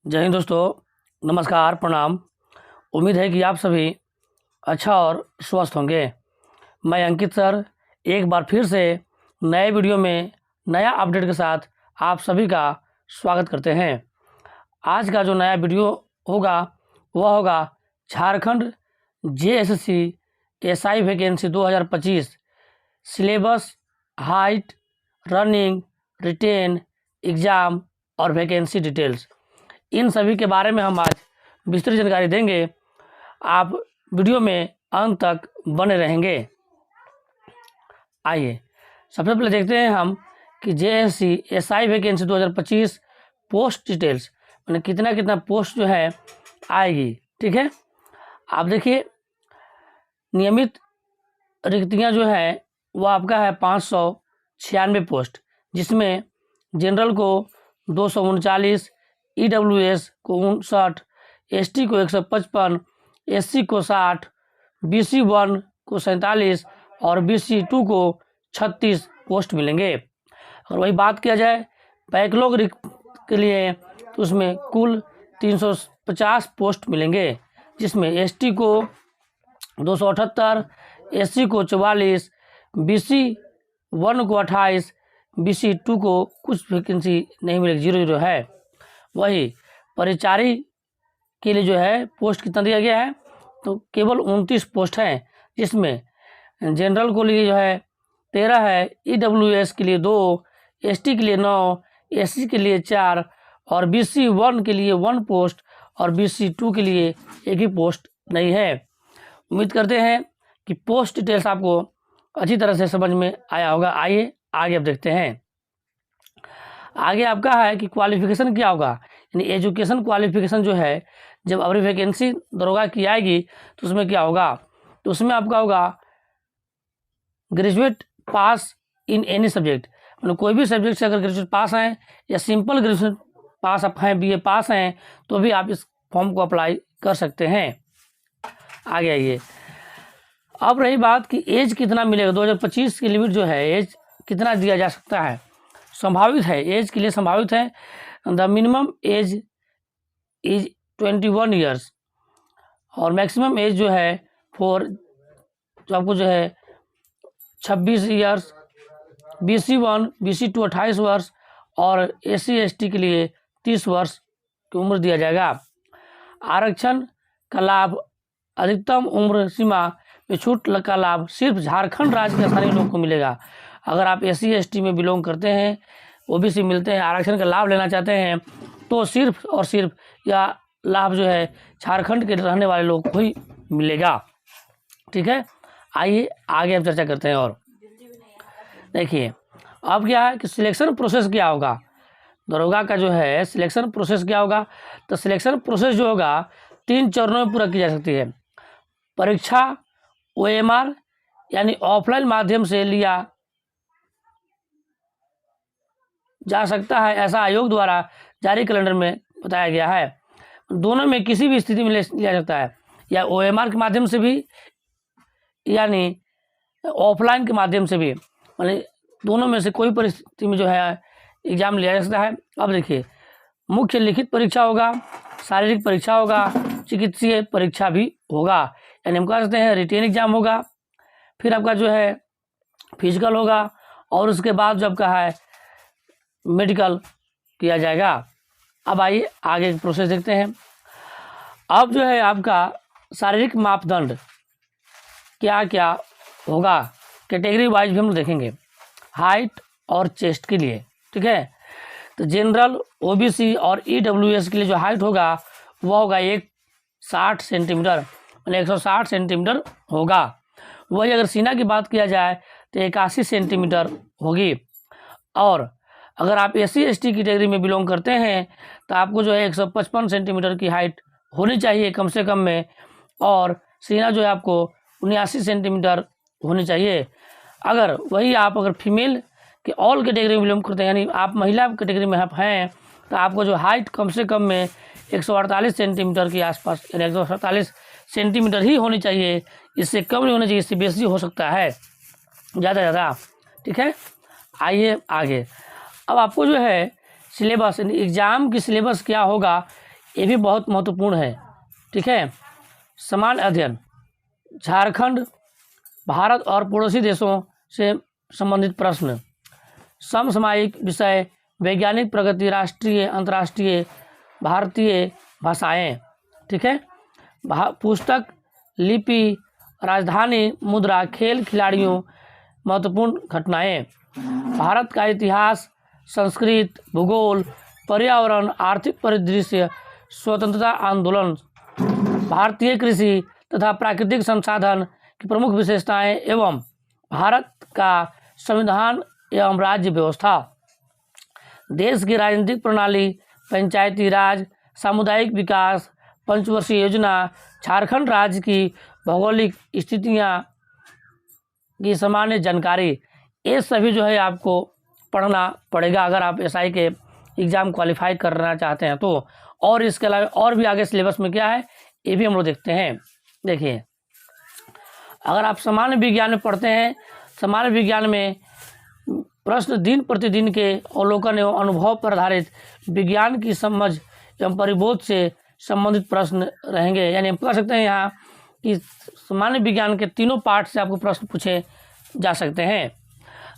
जय हिंद दोस्तों, नमस्कार, प्रणाम। उम्मीद है कि आप सभी अच्छा और स्वस्थ होंगे। मैं अंकित सर एक बार फिर से नए वीडियो में नया अपडेट के साथ आप सभी का स्वागत करते हैं। आज का जो नया वीडियो होगा वह होगा Jharkhand JSSC SI vacancy 2025 syllabus, height, running, written, exam और वैकेंसी डिटेल्स। इन सभी के बारे में हम आज विस्तृत जानकारी देंगे। आप वीडियो में अंत तक बने रहेंगे। आइए सबसे पहले देखते हैं हम कि JSSC SI vacancy 2025 post details, मैंने कितना पोस्ट जो है आएगी। ठीक है, आप देखिए नियमित रिक्तियां जो है वो आपका है 596 पोस्ट, जिसमें जनरल को 239, ईडब्ल्यूएस को 59, एसटी को 155, एससी को 60, बीसी 1 को 47 और बीसी 2 को 36 पोस्ट मिलेंगे। और वही बात किया जाए बैकलॉग के लिए तो उसमें कुल 350 पोस्ट मिलेंगे, जिसमें एसटी को 278, एससी को 44, बीसी 1 को 28, बीसी 2 को कुछ वैकेंसी नहीं मिलेगी, 0 है। वही परिचारी के लिए जो है पोस्ट कितना दिया गया है तो केवल 29 पोस्ट हैं, जिसमें जनरल को लिए जो है 13 है, ईडब्ल्यूएस के लिए 2, एसटी के लिए 9, एससी के लिए 4 और बीसी 1 के लिए 1 पोस्ट और बीसी 2 के लिए 1 ही पोस्ट नहीं है। उम्मीद करते हैं कि पोस्ट डिटेल्स आपको अच्छी तरह से समझ में आया होगा। आइए आगे अब देखते हैं। आगे आपका है कि क्वालिफिकेशन क्या होगा, यानी एजुकेशन क्वालिफिकेशन जो है जब अभी वैकेंसी दरोगा की आएगी तो उसमें क्या होगा, तो उसमें आपका होगा graduate pass in any subject, मतलब कोई भी सब्जेक्ट से अगर ग्रेजुएट पास हैं या सिंपल ग्रेजुएट पास आप हैं, बीए पास हैं, तो भी आप इस फॉर्म को अप्लाई कर सकते हैं। आगे आइए, अब रही बात कि एज कितना मिलेगा। 2025 की लिमिट जो है एज कितना दिया जा सकता है, संभावित है एज के लिए संभावित है the minimum age is 21 years और मैक्सिमम एज जो है फॉर जो आपको जो है 26 ईयर्स, बीसी 1 बीसी 2 28 वर्ष और एससी एसटी के लिए 30 वर्ष की उम्र दिया जाएगा। आरक्षण का लाभ, अधिकतम उम्र सीमा में छूट का लाभ सिर्फ झारखंड राज्य के स्थानीय लोग को मिलेगा। अगर आप एससी एसटी में बिलोंग करते हैं, ओबीसी मिलते हैं, आरक्षण का लाभ लेना चाहते हैं, तो सिर्फ और सिर्फ यह लाभ जो है झारखंड के रहने वाले लोग को ही मिलेगा। ठीक है, आइए आगे हम चर्चा करते हैं। और देखिए अब क्या है कि सिलेक्शन प्रोसेस क्या होगा, दरोगा का जो है सिलेक्शन प्रोसेस क्या होगा। तो सिलेक्शन प्रोसेस जो होगा 3 चरणों में पूरा की जा सकती है। परीक्षा ओएमआर यानी ऑफलाइन माध्यम से लिया जा सकता है, ऐसा आयोग द्वारा जारी कैलेंडर में बताया गया है। दोनों में किसी भी स्थिति में लिया सकता है, या ओएमआर के माध्यम से भी यानी ऑफलाइन के माध्यम से भी, मतलब दोनों में से कोई परिस्थिति में जो है एग्जाम लिया जा सकता है। अब देखिए मुख्य लिखित परीक्षा होगा, शारीरिक परीक्षा होगा, चिकित्सीय परीक्षा भी होगा, यानी हम कह सकते हैं रिटेन एग्जाम होगा, फिर आपका जो है फिजिकल होगा और उसके बाद जो आपका है मेडिकल किया जाएगा। अब आइए आगे प्रोसेस देखते हैं। अब जो है आपका शारीरिक मापदंड क्या क्या होगा, कैटेगरी वाइज भी हम देखेंगे। हाइट और चेस्ट के लिए, ठीक है, तो जनरल, ओबीसी और ईडब्ल्यूएस के लिए जो हाइट होगा वह होगा 160 सेंटीमीटर, मतलब 160 सेंटीमीटर होगा। वही अगर सीना की बात किया जाए तो 81 सेंटीमीटर होगी। और अगर आप एससी एसटी कैटेगरी में बिलोंग करते हैं तो आपको जो है 155 सेंटीमीटर की हाइट होनी चाहिए कम से कम में, और सीना जो है आपको 79 सेंटीमीटर होनी चाहिए। अगर वही आप अगर फीमेल के ऑल कैटेगरी में बिलोंग करते हैं, यानी आप महिला कैटेगरी में आप हैं, तो आपको जो हाइट कम से कम में 148 सेंटीमीटर के आसपास, यानी 148 सेंटीमीटर ही होनी चाहिए, इससे कम नहीं होना चाहिए, इससे बेसी हो सकता है ज़्यादा। ठीक है, आइए आगे। अब आपको जो है सिलेबस, एग्ज़ाम की सिलेबस क्या होगा ये भी बहुत महत्वपूर्ण है। ठीक है, समान अध्ययन, झारखंड, भारत और पड़ोसी देशों से संबंधित प्रश्न, समसामयिक विषय, वैज्ञानिक प्रगति, राष्ट्रीय अंतर्राष्ट्रीय, भारतीय भाषाएं। ठीक है, पुस्तक, लिपि, राजधानी, मुद्रा, खेल, खिलाड़ियों, महत्वपूर्ण घटनाएं, भारत का इतिहास, संस्कृत, भूगोल, पर्यावरण, आर्थिक परिदृश्य, स्वतंत्रता आंदोलन, भारतीय कृषि तथा प्राकृतिक संसाधन की प्रमुख विशेषताएं एवं भारत का संविधान एवं राज्य व्यवस्था, देश की राजनीतिक प्रणाली, पंचायती राज, सामुदायिक विकास, पंचवर्षीय योजना, झारखंड राज्य की भौगोलिक स्थितियाँ की सामान्य जानकारी। ये सभी जो है आपको पढ़ना पड़ेगा अगर आप एसआई के एग्ज़ाम क्वालिफाई करना चाहते हैं तो। और इसके अलावा और भी आगे सिलेबस में क्या है ये भी हम लोग देखते हैं। देखिए, अगर आप सामान्य विज्ञान में पढ़ते हैं, सामान्य विज्ञान में प्रश्न दिन प्रतिदिन के अवलोकन एवं अनुभव पर आधारित विज्ञान की समझ एवं परिबोध से संबंधित प्रश्न रहेंगे। यानी हम कह सकते हैं यहाँ कि सामान्य विज्ञान के तीनों पार्ट से आपको प्रश्न पूछे जा सकते हैं।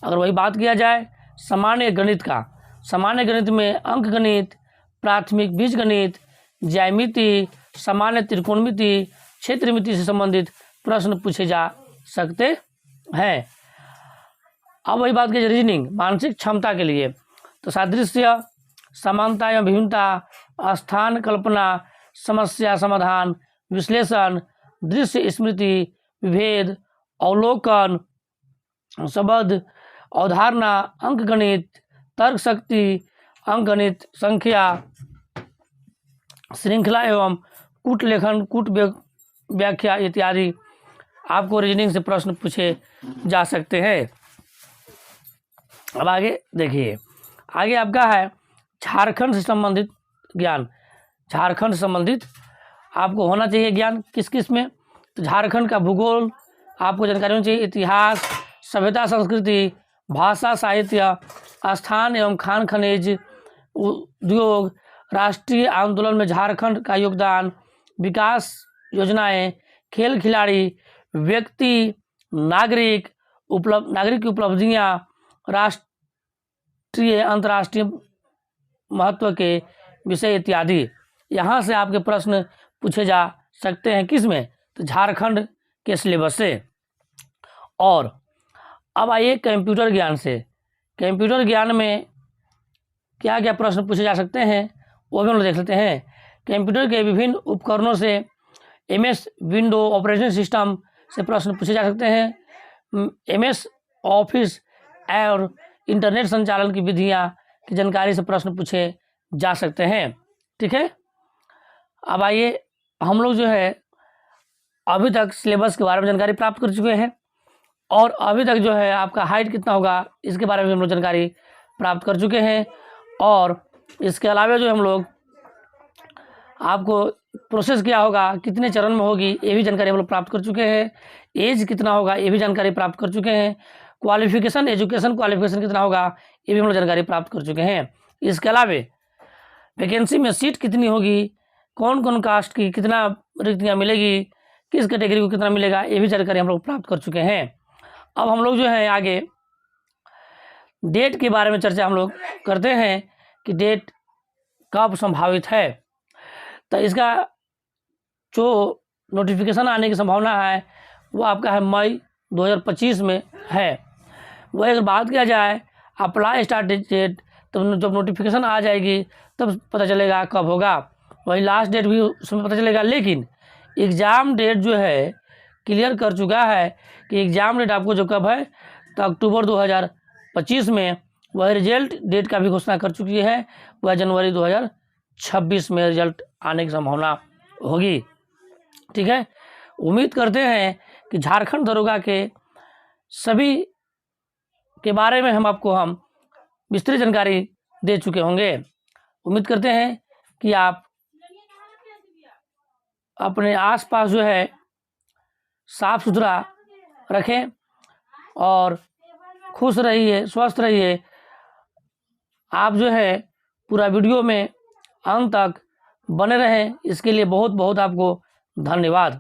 अगर वही बात किया जाए सामान्य गणित का, सामान्य गणित में अंक गणित, प्राथमिक बीजगणित, ज्यामिति, सामान्य त्रिकोणमिति, क्षेत्रमिति से संबंधित प्रश्न पूछे जा सकते हैं। अब वही बात की रीजनिंग, मानसिक क्षमता के लिए तो सादृश्य, समानता एवं विभिन्नता, स्थान कल्पना, समस्या समाधान, विश्लेषण, दृश्य स्मृति, विभेद, अवलोकन, शब्द, अवधारणा, अंकगणित, तर्क शक्ति, अंकगणित, संख्या, श्रृंखला एवं कूट लेखन, कूट व्याख्या इत्यादि आपको रीजनिंग से प्रश्न पूछे जा सकते हैं। अब आगे देखिए, आगे आपका है झारखंड से संबंधित ज्ञान। झारखंड से संबंधित आपको होना चाहिए ज्ञान किस किस में, तो झारखंड का भूगोल आपको जानकारी होनी चाहिए, इतिहास, सभ्यता संस्कृति, भाषा साहित्य, स्थान एवं खान खनिज, उद्योग, राष्ट्रीय आंदोलन में झारखंड का योगदान, विकास योजनाएं, खेल खिलाड़ी, व्यक्ति, नागरिक की उपलब्धियां, राष्ट्रीय अंतर्राष्ट्रीय महत्व के विषय इत्यादि। यहाँ से आपके प्रश्न पूछे जा सकते हैं किस में, तो झारखंड के सिलेबस से। और अब आइए कंप्यूटर ज्ञान से। कंप्यूटर ज्ञान में क्या क्या प्रश्न पूछे जा सकते हैं वो भी हम लोग देख लेते हैं। कंप्यूटर के विभिन्न उपकरणों से एमएस विंडो ऑपरेटिंग सिस्टम से प्रश्न पूछे जा सकते हैं। एमएस ऑफिस और इंटरनेट संचालन की विधियां की जानकारी से प्रश्न पूछे जा सकते हैं। ठीक है, अब आइए हम लोग जो है अभी तक सिलेबस के बारे में जानकारी प्राप्त कर चुके हैं और अभी तक जो है आपका हाइट कितना होगा इसके बारे में हम लोग जानकारी प्राप्त कर चुके हैं। और इसके अलावा जो हम लोग आपको प्रोसेस क्या होगा, कितने चरण में होगी, ये भी जानकारी हम लोग प्राप्त कर चुके हैं। एज कितना होगा ये भी जानकारी प्राप्त कर चुके हैं। क्वालिफिकेशन, एजुकेशन क्वालिफिकेशन कितना होगा ये भी हम लोग जानकारी प्राप्त कर चुके हैं। इसके अलावा वैकेंसी में सीट कितनी होगी, कौन कौन कास्ट की कितना रिक्तियाँ मिलेगी, किस कैटेगरी को कितना मिलेगा, ये भी जानकारी हम लोग प्राप्त कर चुके हैं। अब हम लोग जो है आगे डेट के बारे में चर्चा हम लोग करते हैं कि डेट कब संभावित है। तो इसका जो नोटिफिकेशन आने की संभावना है वो आपका है मई 2025 में है। वो अगर बात किया जाए अप्लाई स्टार्ट डेट, तो जब नोटिफिकेशन आ जाएगी तब पता चलेगा कब होगा, वही लास्ट डेट भी उसमें पता चलेगा। लेकिन एग्ज़ाम डेट जो है क्लियर कर चुका है कि एग्ज़ाम डेट आपको जो कब है तो अक्टूबर 2025 में, वह रिजल्ट डेट का भी घोषणा कर चुकी है, वह जनवरी 2026 में रिजल्ट आने की संभावना होगी। ठीक है, उम्मीद करते हैं कि झारखंड दरोगा के सभी के बारे में हम विस्तृत जानकारी दे चुके होंगे। उम्मीद करते हैं कि आप अपने आसपास जो है साफ सुथरा रखें और खुश रहिए, स्वस्थ रहिए। आप जो है पूरा वीडियो में अंत तक बने रहें। इसके लिए बहुत बहुत आपको धन्यवाद।